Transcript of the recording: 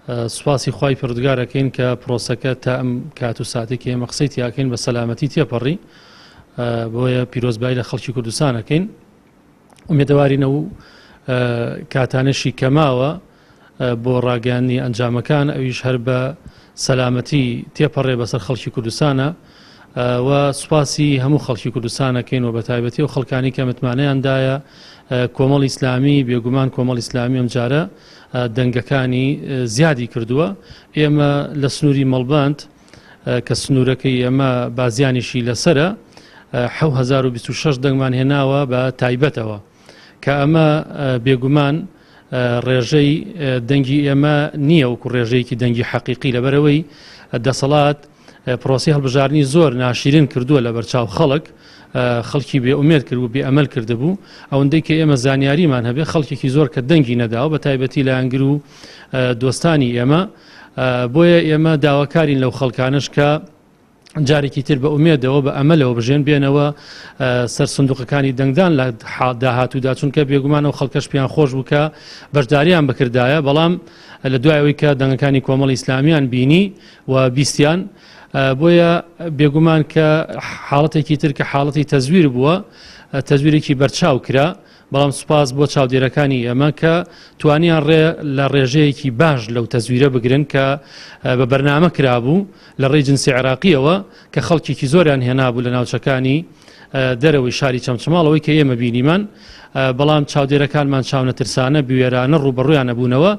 سوپاسی خوای پروردگارەکەین کە پرۆسەکە تا ئەم کات و ساتێکی ئێمە قسەی تیاکەین بە سەلامەتی تێپەڕی بۆیە پیرۆزبایی لە خەڵکی کوردستانەکەین ئومێدەوارینە و کاتانەشی کەماوە بۆ ڕاگەیاندنی ئەنجامەکان ئەویش هەر بە سەلامەتی تێپەڕێ بەسەر خەڵکی کوردستانە و سوپاسی هەموو خەڵکی کوردستانەکەین و بە تایبەتی و خەڵکانی کە متمانەیاندایە کۆمەڵ ئیسلامی بێگومان کۆمەڵ ئیسلامی ئەم جارە دەنگەکانی زیادی کردووە ئێمە لە سنووری مەڵباند کە سنوورەکەی ئێمە بازیانیشی لەسرە 1926 دەنگمان هێناوە بە تایبەتەوە کە ئەمە بێگومان ڕێژەی دەنگی ئێمە نییە وەکو ڕێژەیەکی دەنگی حەقیقی لەبەرەوەی دەسەڵات پرۆسی هەڵبژاردننی زۆر ناشرین کردووە لە بەرچاو خەڵکی بێ ئومێد کرد و بێ ئەمەل کردبوو ئەوەندەی کە ئێمە زانیاریمان هەبێ خەڵکێکی زۆر کە دەنگی نەداوە بە تایبەتی لە ئەنگر و دۆستانی ئێمە بۆیە ئێمە داواکارین لەو خەڵکانش کە جارێکی تر بە ئومێدەوە بە ئەمەلەوە بژێن بێنەوە سەر سندوقەکانی دەنگدان لە داهاتوودا چونکە بێگومان و خەڵکەش پیان خۆش بووکە بەشداریان بکردایە بەڵام لە دوایەوەی کە دەنگەکانی کۆمەڵ ئیسلامیان بینی و بیستیان بۆیە بێگومان کە حاڵەتێکی تر کە حاڵەتی تەزویر بووە تەزویرێکی بەرچاو کرا بەڵام سوپاس بۆ چاودێرەکانی ئێمە کە توانیان لە ڕێژەیەکی باش لەو تەزویرە بگرن کە بە بەرنامە کرابوو لە ڕێی جنسی عێراقیەوە کە خەڵکێکی زۆریان هێنابوو لە ناوچەکانی دەرەوەی شاری چەمچماڵەوەی کە ئێمە بینیمان بەڵام چاودێرەکانمان چاونە ترسانە بوێرانە ڕوبەڕوویان نەبوونەوە